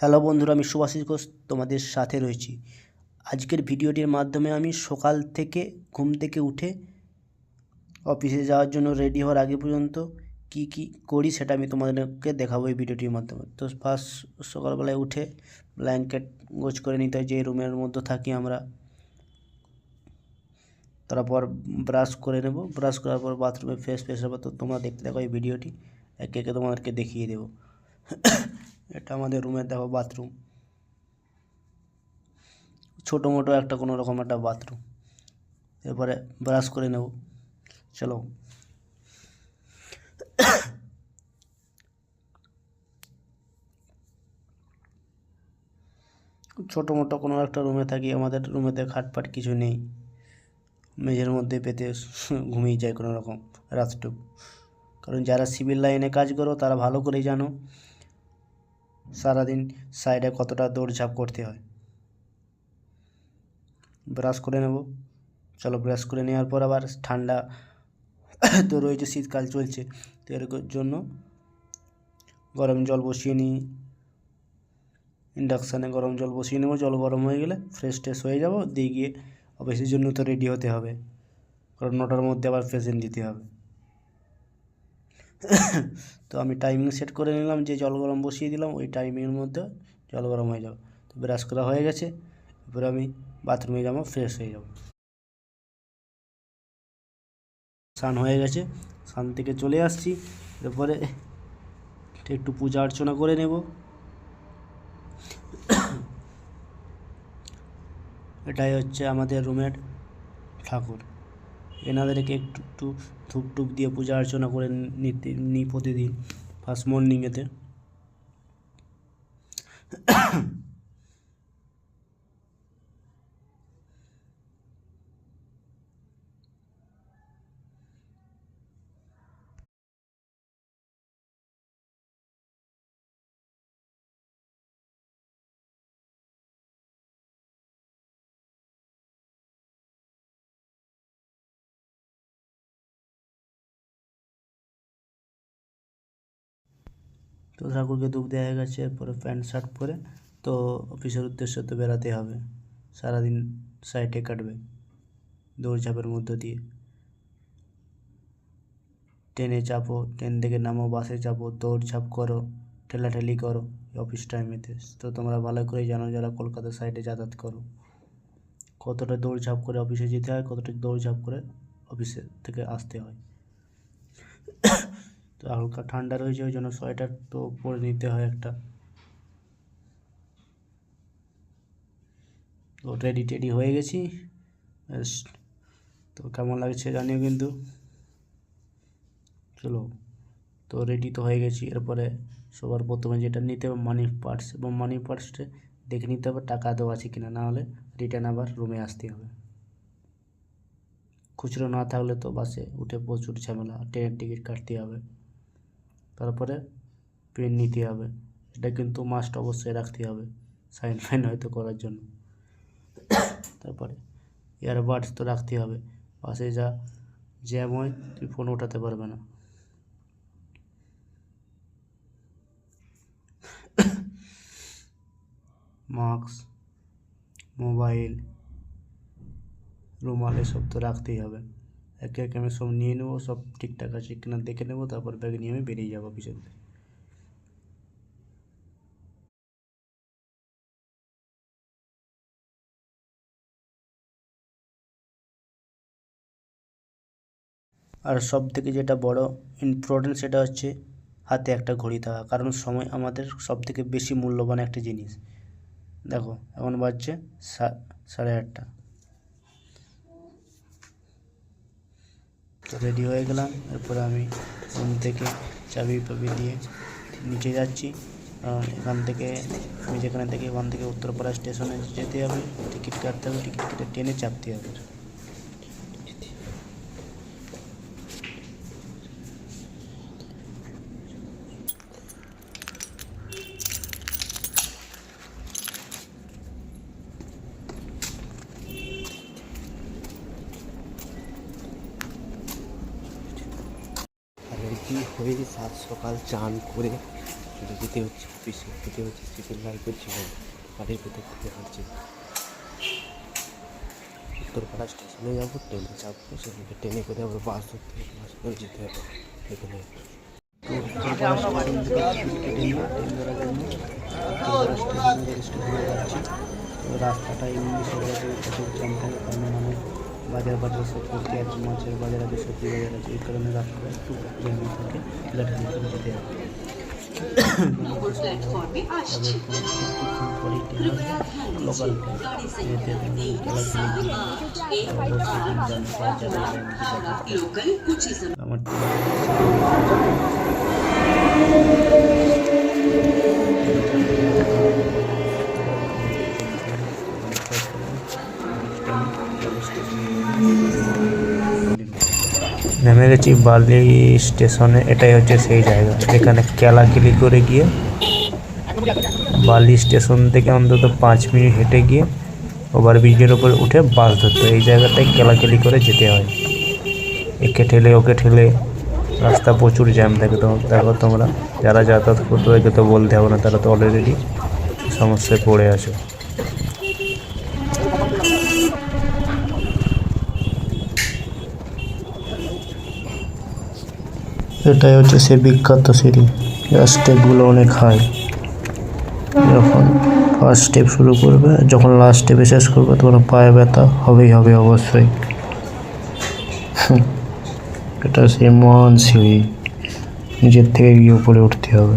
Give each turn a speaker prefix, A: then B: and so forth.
A: Hello বন্ধুরা, আমি শুভাশিস ঘোষ তোমাদের সাথে রয়েছি। আজকের ভিডিওটির মাধ্যমে আমি সকাল থেকে ঘুম থেকে উঠে অফিসে যাওয়ার জন্য রেডি হওয়ার আগে পর্যন্ত কি কি করি সেটা আমি তোমাদেরকে দেখাবো এই ভিডিওটির মাধ্যমে। তো ফার্স্ট সকালবেলায় উঠে ব্ল্যাঙ্কেট গোছ করে নিতে হয়, যে রুমের মধ্যে থাকি আমরা। তারপর ব্রাশ করে নেব, ব্রাশ করার পর বাথরুমে ফ্রেশ হবো। তো তোমরা দেখতে থাকো এই ভিডিওটি, একে একে তোমাদেরকে দেখিয়ে দেবো। এটা আমাদের রুমের দেখো বাথরুম, ছোটো মোটো একটা কোনো রকম একটা বাথরুম। এরপরে ব্রাশ করে নেব, চলো। ছোটো মোটো কোনো একটা রুমে থাকি, আমাদের রুমেতে খাটপাট কিছু নেই, মেঝের মধ্যে পেতে ঘুমিয়ে যায় কোনো রকম রাতটুকু। কারণ যারা সিভিল লাইনে কাজ করো তারা ভালো করেই জানো সারাদিন সাইডে কতটা দৌড়ঝাঁপ করতে হয়। ব্রাশ করে নেব, চলো। ব্রাশ করে নেওয়ার পর আবার ঠান্ডা তো রয়েছে, শীতকাল চলছে, তো এর জন্য গরম জল বসিয়ে নিই। ইন্ডাকশানে গরম জল বসিয়ে নেব, জল গরম হয়ে গেলে ফ্রেশ হয়ে যাব, দিয়ে গিয়ে অফিসের জন্য তো রেডি হতে হবে, কারণ 9টার মধ্যে আবার প্রেজেন্ট দিতে হবে। তো আমি টাইমিং সেট করে নিলাম, যে জল গরম বসিয়ে দিলাম ওই টাইমিংয়ের মধ্যে জল গরম হয়ে যাবে। তো ব্রাশ করা হয়ে গেছে, এরপরে আমি বাথরুমে যাবো, ফ্রেশ হয়ে যাব। স্নান হয়ে গেছে, স্নান থেকে চলে আসছি, এরপরে একটু পূজা অর্চনা করে নেব। এটাই হচ্ছে আমাদের রুমের ঠাকুর, এনাদেরকে একটু একটু ধূপ টুপ দিয়ে পূজা অর্চনা করে নিই প্রতিদিন ফার্স্ট মর্নিংয়েতে। তো ঠাকুরকে ধূপ দেওয়া হয়ে গেছে, এরপরে প্যান্ট শার্ট পরে তো অফিসের উদ্দেশ্যে তো বেরাতে হবে। সারাদিন সাইটে কাটবে দৌড়ঝাঁপের মধ্য দিয়ে। ট্রেনে চাপো, ট্রেন থেকে নামো, বাসে চাপো, দৌড়ঝাঁপ করো, ঠেলাঠেলি করো অফিস টাইমেতে। তো তোমরা ভালো করেই জানো যারা কলকাতা সাইডে যাতায়াত করো, কতটা দৌড়ঝাঁপ করে অফিসে যেতে হয়, কতটা দৌড়ঝাঁপ করে অফিসে থেকে আসতে হয়। তো হালকা ঠান্ডা রয়েছে, ওই জন্য সোয়েটার তো পরে নিতে হয় একটা। তো রেডি হয়ে গেছি, তো কেমন লাগছে জানিও কিন্তু। চলো, তো রেডি তো হয়ে গেছি। এরপরে সবার প্রথমে যেটা নিতে হবে মানি পার্স, এবং মানি পার্সটা দেখে নিতে হবে টাকা দেওয়া আছে কিনা, না হলে রিটার্ন আবার রুমে আসতে হবে। খুচরো না থাকলে তো বাসে উঠে প্রচুর ঝামেলা, ট্রেনের টিকিট কাটতে হবে, তারপরে পেন নিতে হবে। এটা কিন্তু মাস্ট অবশ্যই রাখতে হবে, সাইন ফাইন হয়তো করার জন্য। তারপরে ইয়ারবাডস তো রাখতে হবে, বাসে যা জ্যাম হয় তুই ফোন ওঠাতে পারবে না। মাস্ক, মোবাইল, রুমাল এসব তো রাখতেই হবে। একে একে আমি সব নিয়ে নেবো, সব ঠিকঠাক আছে কিনা দেখে নেবো, তারপর ব্যাগ নিয়ে আমি বেরিয়ে যাবো অফিসের। আর সব থেকে যেটা বড় ইম্পর্টেন্ট সেটা হচ্ছে হাতে একটা ঘড়ি থাকা, কারণ সময় আমাদের সব থেকে বেশি মূল্যবান একটা জিনিস। দেখো এখন বাজছে 8:30। তো রেডি হয়ে গেলাম, এরপরে আমি রুম থেকে চাবি নিয়ে নিচে যাচ্ছি, কারণ এখান থেকে আমি যেখানে থেকে ওখান থেকে উত্তরপাড়া স্টেশনে যেতে হবে, টিকিট কাটতে হবে, টিকিট কেটে ট্রেনে চাপতে হবে।
B: রেডি হয়ে সাত সকাল চান করে করে যেতে হচ্ছে অফিসে, যেতে হচ্ছে সিভিল লাইফ করছি, বাড়ির ভেতর থেকে হাঁটছি। উত্তরপাড়া স্টেশনে যাবো, ট্রেনে চাপবো, সেখানে ট্রেনে করে আবার বাস ধরতে হবে, বাস করে যেতে হবে এখানে।
A: তো উত্তরপাড়া স্টেশন থেকে কেটে নিয়ে ট্রেন ধরার জন্য উত্তরপাড়া স্টেশনে যাচ্ছি। তো রাস্তাটা এমনি সেগুলোতে প্রচুর জ্যাম থাকে, কারণ অনেক বাজার সব করতে আছে, মাছের বাজার আছে, সবজি বাজার আছে, এই কারণে রাস্তাটা একটু জ্যাম থাকে, প্ল্যাটফর্ম করে যেতে হবে। পরেই ট্রেন আসবে, লোকাল ট্রেন, এতে আমার নেমে গেছি বালি স্টেশনে। এটাই হচ্ছে সেই জায়গা যেখানে কেলাকেলি করে গিয়ে বালি স্টেশন থেকে অন্তত 5 মিনিট হেঁটে গিয়ে ওভারব্রিজের ওপর উঠে বাস ধরতে হয়। এই জায়গাটায় কেলাকেলি করে যেতে হয়, একে ঠেলে ওকে ঠেলে, রাস্তা প্রচুর জ্যাম থাকে। তো দেখো তোমরা যারা যাতায়াত করতে হয় তো বলতে হবে না, তারা তো অলরেডি সমস্যায় পড়ে আছে। এটাই হচ্ছে সে বিখ্যাত সিঁড়ি, স্টেপগুলো অনেক হাই। যখন ফার্স্ট স্টেপ শুরু করবে, যখন লাস্ট স্টেপে শেষ করবে, তখন পায়ে ব্যথা হবেই হবে অবশ্যই। এটা সেই মহান সিঁড়ি, নিজের থেকে গিয়ে উপরে উঠতে হবে।